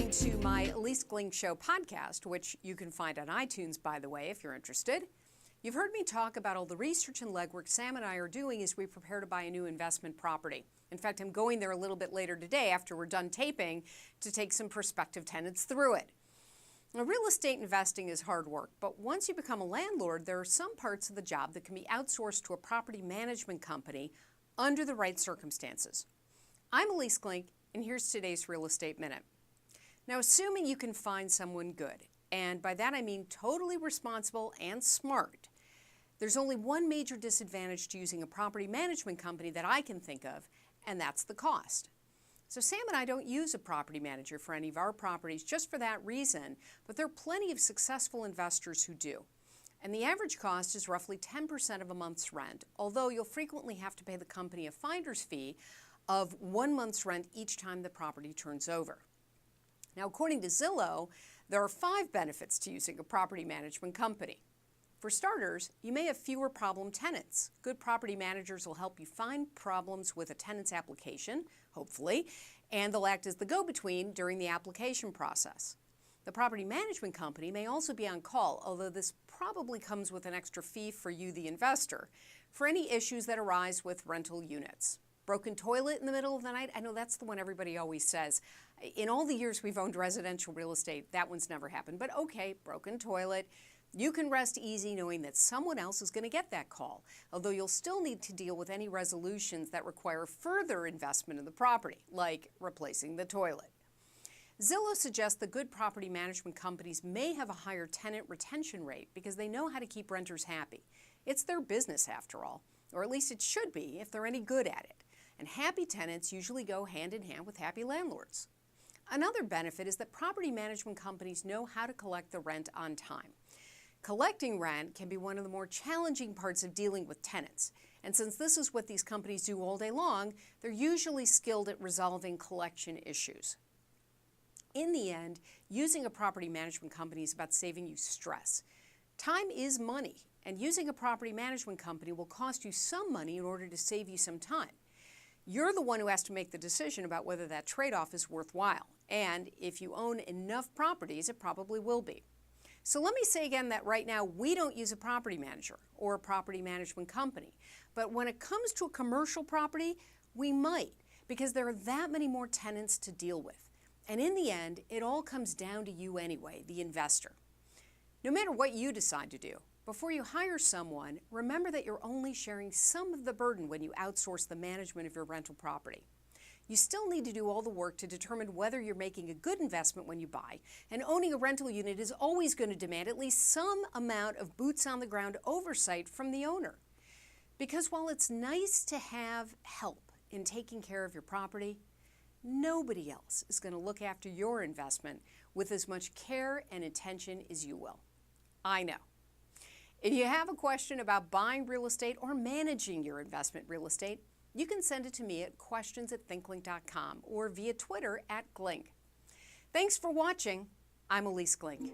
listening to my Elise Glink Show podcast, which you can find on iTunes, by the way, if you're interested. You've heard me talk about all the research and legwork Sam and I are doing as we prepare to buy a new investment property. In fact, I'm going there a little bit later today after we're done taping to take some prospective tenants through it. Now, real estate investing is hard work, but once you become a landlord, there are some parts of the job that can be outsourced to a property management company under the right circumstances. I'm Elise Glink, and here's today's Real Estate Minute. Now, assuming you can find someone good, and by that I mean totally responsible and smart, there's only one major disadvantage to using a property management company that I can think of, and that's the cost. So Sam and I don't use a property manager for any of our properties just for that reason, but there are plenty of successful investors who do. And the average cost is roughly 10% of a month's rent, although you'll frequently have to pay the company a finder's fee of 1 month's rent each time the property turns over. Now, according to Zillow, there are 5 benefits to using a property management company. For starters, you may have fewer problem tenants. Good property managers will help you find problems with a tenant's application, hopefully, and they'll act as the go-between during the application process. The property management company may also be on call, although this probably comes with an extra fee for you, the investor, for any issues that arise with rental units. Broken toilet in the middle of the night? I know that's the one everybody always says. In all the years we've owned residential real estate, that one's never happened. But okay, broken toilet. You can rest easy knowing that someone else is going to get that call, although you'll still need to deal with any resolutions that require further investment in the property, like replacing the toilet. Zillow suggests that good property management companies may have a higher tenant retention rate because they know how to keep renters happy. It's their business after all, or at least it should be if they're any good at it. And happy tenants usually go hand in hand with happy landlords. Another benefit is that property management companies know how to collect the rent on time. Collecting rent can be one of the more challenging parts of dealing with tenants. And since this is what these companies do all day long, they're usually skilled at resolving collection issues. In the end, using a property management company is about saving you stress. Time is money, and using a property management company will cost you some money in order to save you some time. You're the one who has to make the decision about whether that trade-off is worthwhile. And if you own enough properties, it probably will be. So let me say again that right now we don't use a property manager or a property management company. But when it comes to a commercial property, we might, because there are that many more tenants to deal with. And in the end, it all comes down to you anyway, the investor. No matter what you decide to do, before you hire someone, remember that you're only sharing some of the burden when you outsource the management of your rental property. You still need to do all the work to determine whether you're making a good investment when you buy, and owning a rental unit is always going to demand at least some amount of boots on the ground oversight from the owner. Because while it's nice to have help in taking care of your property, nobody else is going to look after your investment with as much care and attention as you will. I know. If you have a question about buying real estate or managing your investment real estate, you can send it to me at questions@thinklink.com or via Twitter @Glink. Thanks for watching. I'm Elise Glink.